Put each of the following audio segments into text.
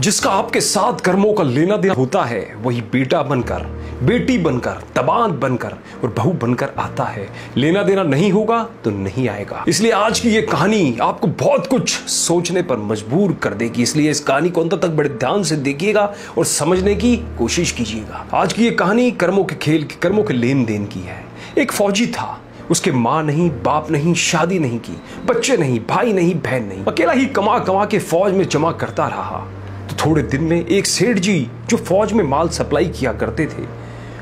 जिसका आपके साथ कर्मों का लेना देना होता है वही बेटा बनकर, बेटी बनकर, दामाद बनकर और बहू बनकर आता है। लेना देना नहीं होगा तो नहीं आएगा। इसलिए आज की ये कहानी आपको बहुत कुछ सोचने पर मजबूर कर देगी। इसलिए इस कहानी को अंत तक बड़े ध्यान से देखिएगा और समझने की कोशिश कीजिएगा। आज की ये कहानी कर्मों के खेल की, कर्मों के लेन देन की है। एक फौजी था, उसके माँ नहीं, बाप नहीं, शादी नहीं की, बच्चे नहीं, भाई नहीं, बहन नहीं, अकेला ही कमा कमा के फौज में जमा करता रहा। तो थोड़े दिन में एक सेठ जी जो फौज में माल सप्लाई किया करते थे,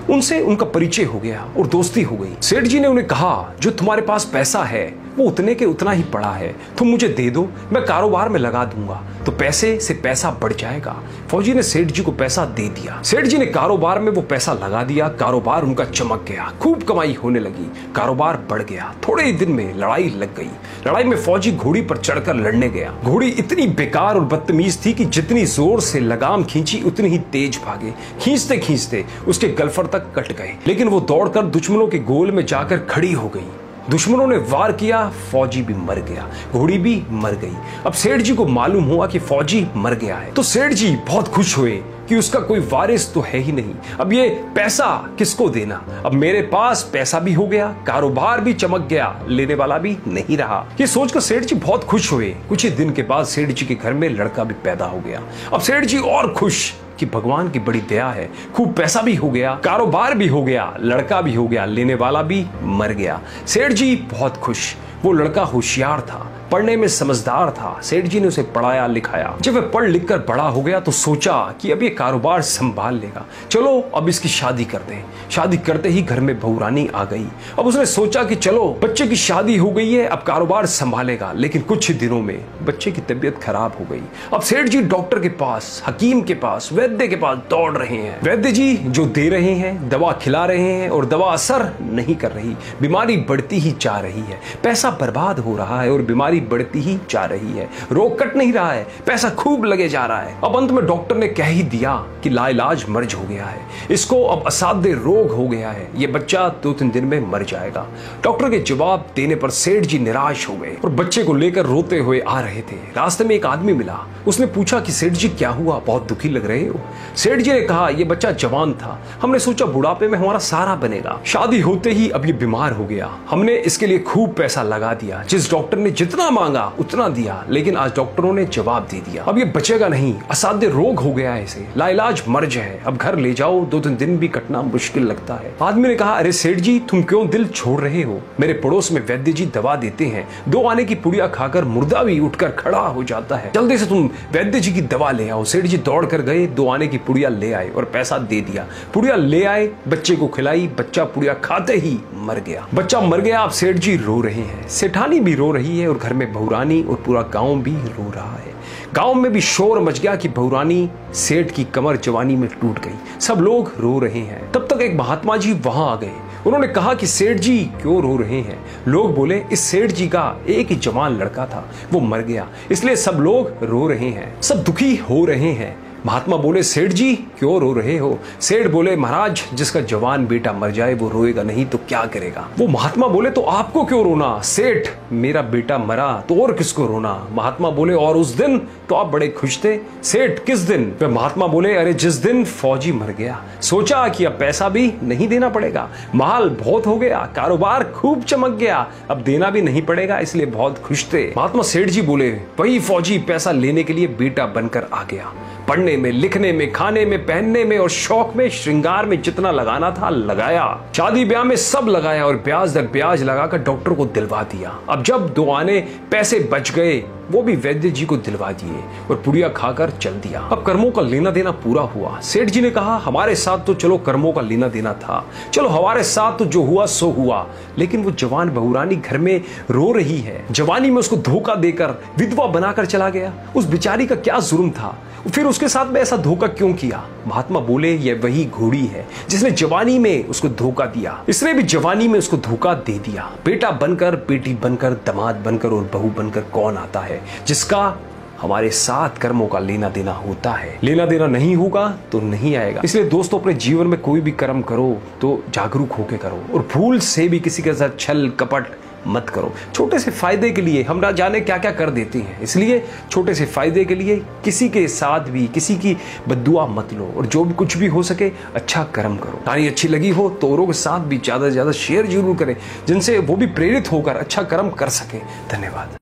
उनसे उनका परिचय हो गया और दोस्ती हो गई। सेठ जी ने उन्हें कहा, जो तुम्हारे पास पैसा है वो उतने के उतना ही पड़ा है, तुम मुझे दे दो, मैं कारोबार में लगा दूंगा तो पैसे से पैसा बढ़ जाएगा। फौजी ने सेठ जी को पैसा दे दिया। सेठ जी ने कारोबार में वो पैसा लगा दिया। कारोबार उनका चमक गया, खूब कमाई होने लगी, कारोबार बढ़ गया। थोड़े ही दिन में लड़ाई लग गई। लड़ाई में फौजी घोड़ी पर चढ़कर लड़ने गया। घोड़ी इतनी बेकार और बदतमीज थी कि जितनी जोर से लगाम खींची उतनी ही तेज भागे। खींचते खींचते उसके गलफर तक कट गए, लेकिन वो दौड़कर दुश्मनों के गोल में जाकर खड़ी हो गई। दुश्मनों ने वार किया, फौजी भी मर गया, घोड़ी भी मर गई। अब सेठ जी को मालूम हुआ कि फौजी मर गया है, तो सेठ जी बहुत खुश हुए कि उसका कोई वारिस तो है ही नहीं। अब ये पैसा किसको देना? अब मेरे पास पैसा भी हो गया, कारोबार भी चमक गया, लेने वाला भी नहीं रहा। ये सोचकर सेठ जी बहुत खुश हुए। कुछ ही दिन के बाद सेठ जी के घर में लड़का भी पैदा हो गया। अब सेठ जी और खुश कि भगवान की बड़ी दया है, खूब पैसा भी हो गया, कारोबार भी हो गया, लड़का भी हो गया, लेने वाला भी मर गया। सेठ जी बहुत खुश। वो लड़का होशियार था, पढ़ने में समझदार था। सेठ जी ने उसे पढ़ाया लिखाया। जब वह पढ़ लिख कर बड़ा हो गया तो सोचा कि अब ये कारोबार संभाल लेगा, चलो अब इसकी शादी कर दें। शादी करते ही घर में बहू रानी आ गई। अब उसने सोचा कि चलो बच्चे की शादी हो गई है, अब कारोबार संभालेगा। लेकिन कुछ ही दिनों में बच्चे की तबीयत खराब हो गई। अब सेठ जी डॉक्टर के पास, हकीम के पास, वैद्य के पास दौड़ रहे हैं। वैद्य जी जो दे रहे हैं, दवा खिला रहे हैं और दवा असर नहीं कर रही, बीमारी बढ़ती ही जा रही है, पैसा बर्बाद हो रहा है और बीमारी बढ़ती ही जा रही है, रोग कट नहीं रहा है, पैसा खूब लगे जा रहा है। अब अंत में डॉक्टर ने कह ही दिया कि लाइलाज मर्ज हो गया है, इसको अब असाध्य रोग हो गया है, ये बच्चा 2-3 दिन में मर जाएगा। डॉक्टर के जवाब देने पर सेठ जी निराश हो गए और बच्चे को लेकर रोते हुए आ रहे थे। रास्ते में एक आदमी मिला। उसने पूछा कि सेठ जी क्या हुआ, बहुत दुखी लग रहे हो? सेठ जी ने कहा, ये बच्चा जवान था, हमने सोचा बुढ़ापे में हमारा सहारा बनेगा, शादी होते ही अब ये बीमार हो गया, हमने इसके लिए खूब पैसा लगा दिया, जिस डॉक्टर ने जितना मांगा उतना दिया, लेकिन आज डॉक्टरों ने जवाब दे दिया, अब ये बचेगा नहीं, असाध्य रोग हो गया है, इसे लाइलाज मर्ज है, अब घर ले जाओ, 2-3 दिन भी कटना मुश्किल लगता है। आदमी ने कहा, अरे सेठ जी तुम क्यों दिल छोड़ रहे हो? मेरे पड़ोस में वैद्य जी दवा देते हैं, 2 आने की पुड़िया खाकर मुर्दा भी उठकर खड़ा हो जाता है, जल्दी से तुम वैद्य जी की दवा ले आओ। सेठ जी दौड़ कर गए, 2 आने की पुड़िया ले आए और पैसा दे दिया। पुड़िया ले आए, बच्चे को खिलाई, बच्चा पुड़िया खाते ही मर गया। बच्चा मर गया। अब सेठ जी रो रहे हैं, सेठानी भी रो रही है और घर में बहुरानी और पूरा गांव भी रो रहा है। गांव में भी शोर मच गया कि बहुरानी सेठ की कमर जवानी में टूट गई। सब लोग रो रहे हैं। तब तक एक महात्मा जी वहां आ गए। उन्होंने कहा कि सेठ जी क्यों रो रहे हैं? लोग बोले, इस सेठ जी का एक ही जवान लड़का था, वो मर गया, इसलिए सब लोग रो रहे हैं, सब दुखी हो रहे हैं। महात्मा बोले, सेठ जी क्यों रो रहे हो? सेठ बोले, महाराज जिसका जवान बेटा मर जाए वो रोएगा नहीं तो क्या करेगा? वो महात्मा बोले, तो आपको क्यों रोना? सेठ मेरा बेटा मरा तो और किसको रोना? महात्मा बोले, और उस दिन तो आप बड़े खुश थे। सेठ किस दिन? वे महात्मा बोले, अरे जिस दिन फौजी मर गया, सोचा कि अब पैसा भी नहीं देना पड़ेगा, माल बहुत हो गया, कारोबार खूब चमक गया, अब देना भी नहीं पड़ेगा, इसलिए बहुत खुश थे। महात्मा सेठ जी बोले, वही फौजी पैसा लेने के लिए बेटा बनकर आ गया, पढ़ने में, लिखने में, खाने में, पहनने में और शौक में, श्रृंगार में जितना लगाना था लगाया, शादी ब्याह में सब लगाया और ब्याज दर ब्याज लगाकर डॉक्टर को दिलवा दिया। अब जब 2 आने पैसे बच गए वो भी वैद्य जी को दिलवा दिए और पुड़िया खाकर चल दिया। अब कर्मों का लेना देना पूरा हुआ। सेठ जी ने कहा, हमारे साथ तो चलो कर्मों का लेना देना था, चलो हमारे साथ तो जो हुआ सो हुआ, लेकिन वो जवान बहुरानी घर में रो रही है, जवानी में उसको धोखा देकर विधवा बनाकर चला गया, उस बेचारी का क्या जुर्म था? फिर उसके साथ में ऐसा धोखा क्यों किया? महात्मा बोले, ये वही घोड़ी है जिसने जवानी में उसको धोखा दिया, इसने भी जवानी में उसको धोखा दे दिया। बेटा बनकर, बेटी बनकर, दामाद बनकर और बहू बनकर कौन आता है जिसका हमारे साथ कर्मों का लेना देना होता है? लेना देना नहीं होगा तो नहीं आएगा। इसलिए दोस्तों, अपने जीवन में कोई भी कर्म करो तो जागरूक होकर करो और भूल से भी किसी के साथ छल कपट मत करो। छोटे से फायदे के लिए हम ना जाने क्या क्या कर देते हैं, इसलिए छोटे से फायदे के लिए किसी के साथ भी किसी की बद्दुआ मत लो और जो भी कुछ भी हो सके अच्छा कर्म करो। कहानी अच्छी लगी हो तो औरों के साथ भी ज्यादा से ज्यादा शेयर जरूर करें, जिनसे वो भी प्रेरित होकर अच्छा कर्म कर सके। धन्यवाद।